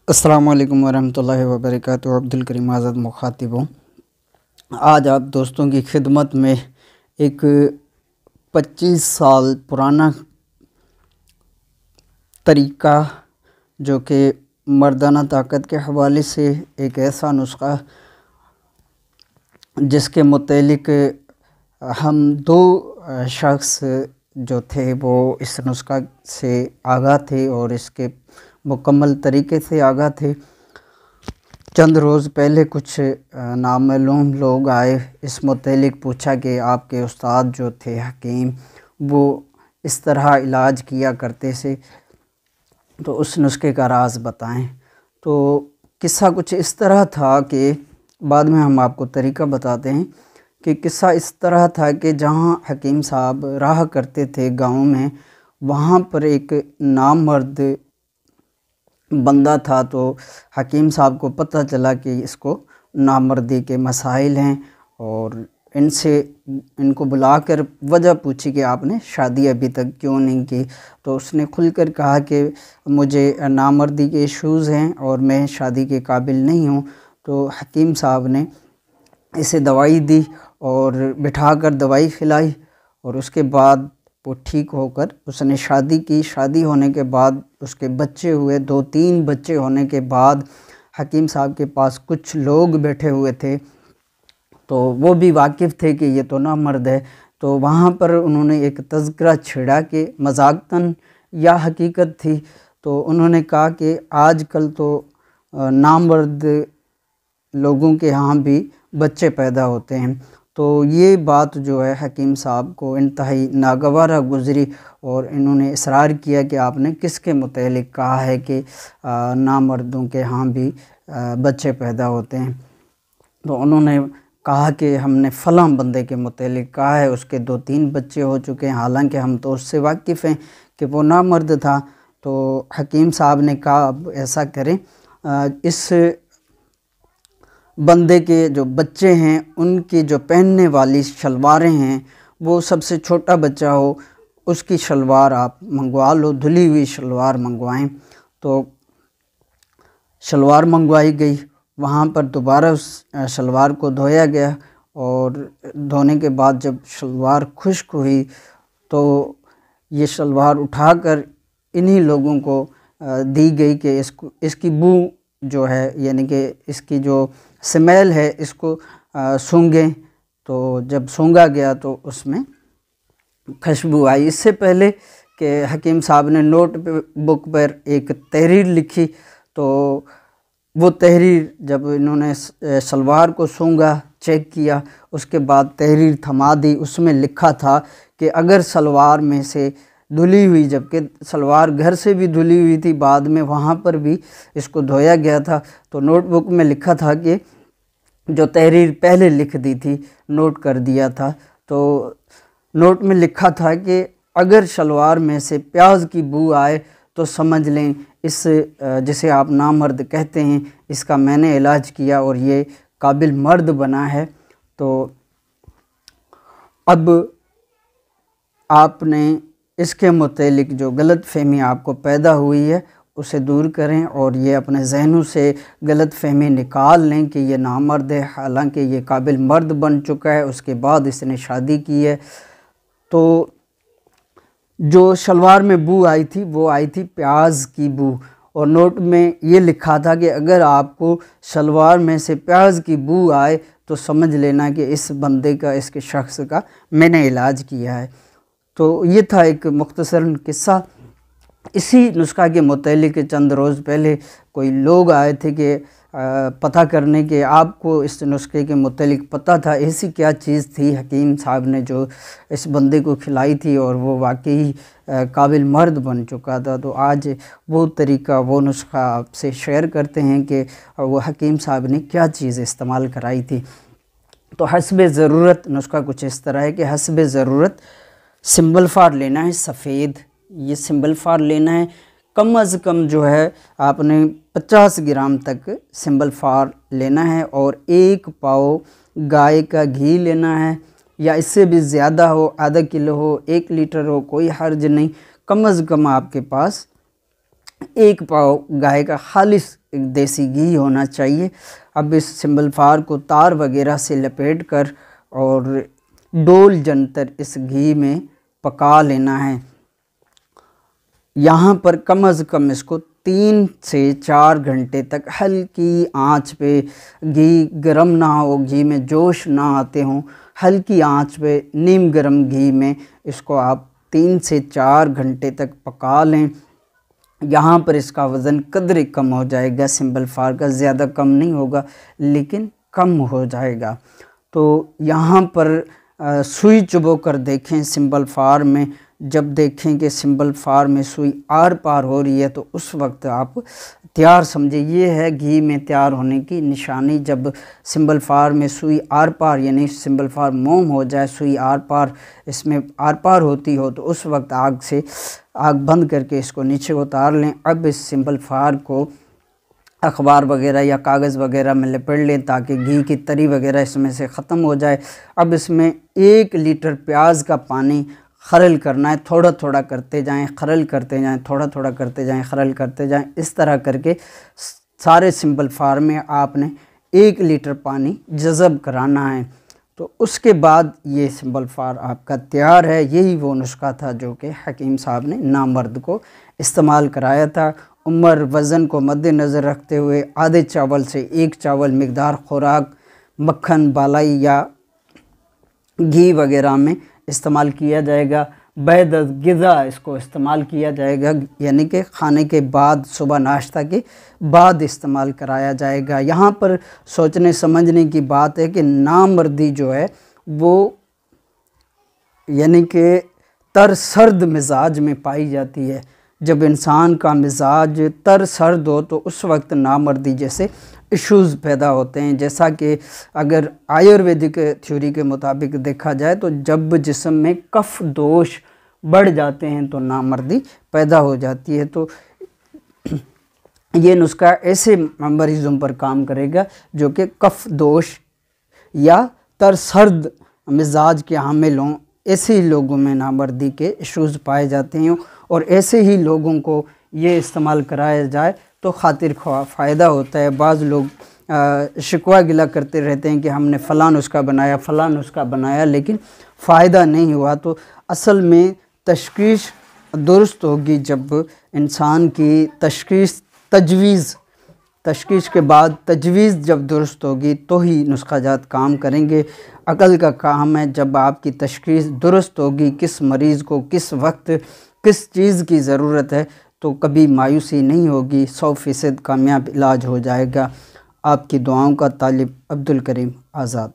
अस्सलामु अलैकुम वरहमतुल्लाहि वबरकातुहू। अब्दुल करीम आज़ाद मुखातिब हूँ। आज आप दोस्तों की खिदमत में एक 25 साल पुराना तरीक़ा जो कि मर्दाना ताकत के हवाले से एक ऐसा नुस्ख़ा जिसके मुतालिक हम दो शख्स जो थे वो इस नुस्ख़ा से आगाह थे और इसके मुकम्मल तरीके से आगाह थे। चंद रोज़ पहले कुछ नामालूम लोग आए, इस मुतालिक पूछा कि आपके उस्ताद जो थे हकीम वो इस तरह इलाज किया करते से, तो उस नुस्खे का राज बताएं। तो किस्सा कुछ इस तरह था कि बाद में हम आपको तरीका बताते हैं कि किस्सा इस तरह था कि जहाँ हकीम साहब रहा करते थे गाँव में, वहाँ पर एक नामर्द बंदा था। तो हकीम साहब को पता चला कि इसको नामर्दी के मसाइल हैं और इनको बुलाकर वजह पूछी कि आपने शादी अभी तक क्यों नहीं की। तो उसने खुलकर कहा कि मुझे नामर्दी के इश्यूज़ हैं और मैं शादी के काबिल नहीं हूँ। तो हकीम साहब ने इसे दवाई दी और बिठाकर दवाई खिलाई और उसके बाद वो ठीक होकर उसने शादी की। शादी होने के बाद उसके बच्चे हुए, 2-3 बच्चे होने के बाद हकीम साहब के पास कुछ लोग बैठे हुए थे, तो वो भी वाकिफ़ थे कि ये तो नामर्द है। तो वहाँ पर उन्होंने एक तज़किरा छेड़ा कि मजाकतन या हकीकत थी। तो उन्होंने कहा कि आजकल तो नामर्द लोगों के यहाँ भी बच्चे पैदा होते हैं। तो ये बात जो है हकीम साहब को इंतहाई नागवारा गुज़री और इन्होंने इसरार किया कि आपने किसके मुतालिक कहा है कि नामर्दों के यहाँ भी बच्चे पैदा होते हैं। तो उन्होंने कहा कि हमने फ़लाँ बंदे के मुतालिक कहा है, उसके 2-3 बच्चे हो चुके हैं, हालांकि हम तो उससे वाकिफ़ हैं कि वो नामर्द था। तो हकीम साहब ने कहा अब ऐसा करें, इस बंदे के जो बच्चे हैं उनकी जो पहनने वाली शलवारें हैं, वो सबसे छोटा बच्चा हो उसकी शलवार आप मंगवा लो, धुली हुई शलवार मंगवाएं। तो शलवार मंगवाई गई, वहाँ पर दोबारा उस शलवार को धोया गया और धोने के बाद जब शलवार खुश्क हुई तो ये शलवार उठाकर इन्हीं लोगों को दी गई कि इसकी बू जो है, यानी कि इसकी जो स्मेल है, इसको सूंघें। तो जब सूंघा गया तो उसमें खुशबू आई। इससे पहले कि हकीम साहब ने नोट बुक पर एक तहरीर लिखी, तो वो तहरीर जब इन्होंने सलवार को सूंघा, चेक किया, उसके बाद तहरीर थमा दी। उसमें लिखा था कि अगर सलवार में से धुली हुई, जबकि सलवार घर से भी धुली हुई थी, बाद में वहाँ पर भी इसको धोया गया था। तो नोटबुक में लिखा था कि जो तहरीर पहले लिख दी थी, नोट कर दिया था, तो नोट में लिखा था कि अगर शलवार में से प्याज की बू आए तो समझ लें इस जिसे आप नामर्द कहते हैं, इसका मैंने इलाज किया और ये काबिल मर्द बना है। तो अब आपने इसके मुतालिक जो गलत फहमी आपको पैदा हुई है उसे दूर करें और ये अपने जहनों से गलत फहमी निकाल लें कि ये नामर्द है, हालांकि ये काबिल मर्द बन चुका है, उसके बाद इसने शादी की है। तो जो शलवार में बू आई थी वो आई थी प्याज की बू, और नोट में ये लिखा था कि अगर आपको शलवार में से प्याज की बू आए तो समझ लेना कि इस बंदे का, इसके शख्स का मैंने इलाज किया है। तो ये था एक मुख्तसरन किस्सा। इसी नुस्खा के मुतालिक चंद रोज़ पहले कोई लोग आए थे कि पता करने के आपको इस नुस्खे के मुतालिक पता था ऐसी क्या चीज़ थी हकीम साहब ने जो इस बंदे को खिलाई थी और वो वाकई काबिल मर्द बन चुका था। तो आज वो तरीका, वो नुस्खा आपसे शेयर करते हैं कि वो हकीम साहब ने क्या चीज़ इस्तेमाल कराई थी। तो हस्ब ज़रूरत नुस्खा कुछ इस तरह है कि हस्ब ज़रूरत सिंबल फार लेना है सफ़ेद, ये सिंबल फार लेना है। कम अज़ कम जो है आपने 50 ग्राम तक सिंबल फार लेना है और 1 पाव गाय का घी लेना है, या इससे भी ज़्यादा हो, आधा किलो हो, 1 लीटर हो, कोई हर्ज नहीं। कम अज़ कम आपके पास 1 पाव गाय का खालिस देसी घी होना चाहिए। अब इस सिंबल फार को तार वगैरह से लपेट कर और डोल जंतर इस घी में पका लेना है। यहाँ पर कम अज़ कम इसको 3 से 4 घंटे तक हल्की आंच पे, घी गर्म ना हो, घी में जोश ना आते हों, हल्की आंच पे नीम गर्म घी में इसको आप 3 से 4 घंटे तक पका लें। यहाँ पर इसका वज़न कदरे कम हो जाएगा, सिंबल फार का ज़्यादा कम नहीं होगा लेकिन कम हो जाएगा। तो यहाँ पर सुई चुबो कर देखें सिंबल फार में, जब देखें कि सिंबल फार में सुई आर पार हो रही है तो उस वक्त आप तैयार समझे। ये है घी में तैयार होने की निशानी। जब सिंबल फार में सुई आर पार यानी सिंबल फार मोम हो जाए, सुई आर पार इसमें आर पार होती हो तो उस वक्त आग बंद करके इसको नीचे उतार लें। अब इस सिंबल फार को अखबार वगैरह या कागज़ वगैरह में लपेट लें ताकि घी की तरी वगैरह इसमें से ख़त्म हो जाए। अब इसमें 1 लीटर प्याज का पानी खरल करना है, थोड़ा थोड़ा करते जाएं, खरल करते जाएं, थोड़ा थोड़ा करते जाएं, खरल करते जाएं। इस तरह करके सारे सिंबल फार में आपने 1 लीटर पानी जज़ब कराना है। तो उसके बाद ये सिंबल फार आपका तैयार है। यही वो नुस्खा था जो कि हकीम साहब ने नामर्द को इस्तेमाल कराया था। उम्र वज़न को मद्देनज़र रखते हुए आधे चावल से 1 चावल मिक़दार खुराक मक्खन, बालाई या घी वगैरह में इस्तेमाल किया जाएगा। बैद ग़िज़ा इसको इस्तेमाल किया जाएगा, यानी कि खाने के बाद, सुबह नाश्ता के बाद इस्तेमाल कराया जाएगा। यहाँ पर सोचने समझने की बात है कि नामर्दी जो है वो यानी कि तर सर्द मिजाज में पाई जाती है। जब इंसान का मिजाज तर सर्द हो तो उस वक्त नामर्दी जैसे इश्यूज़ पैदा होते हैं। जैसा कि अगर आयुर्वेदिक थ्योरी के मुताबिक देखा जाए तो जब जिस्म में कफ दोष बढ़ जाते हैं तो नामर्दी पैदा हो जाती है। तो ये नुस्खा ऐसे मरीज़ों पर काम करेगा जो कि कफ दोष या तर सर्द मिजाज के हामिल हों। ऐसे ही लोगों में नामर्दी के इश्यूज़ पाए जाते हैं और ऐसे ही लोगों को ये इस्तेमाल कराया जाए तो खातिर ख्वाह फ़ायदा होता है। बाज़ लोग शिकवा गिला करते रहते हैं कि हमने फ़लाँ नुस्खा बनाया, फ़लाँ नुस्खा बनाया, लेकिन फ़ायदा नहीं हुआ। तो असल में तशख़ीस दुरुस्त होगी जब इंसान की तशख़ीस के बाद तजवीज़ जब दुरुस्त होगी तो ही नुस्खा जात काम करेंगे। अकल का काम है जब आपकी तशख़ीस दुरुस्त होगी, किस मरीज़ को किस वक्त किस चीज़ की ज़रूरत है, तो कभी मायूसी नहीं होगी, 100% कामयाब इलाज हो जाएगा। आपकी दुआओं का तालिब अब्दुल करीम आज़ाद।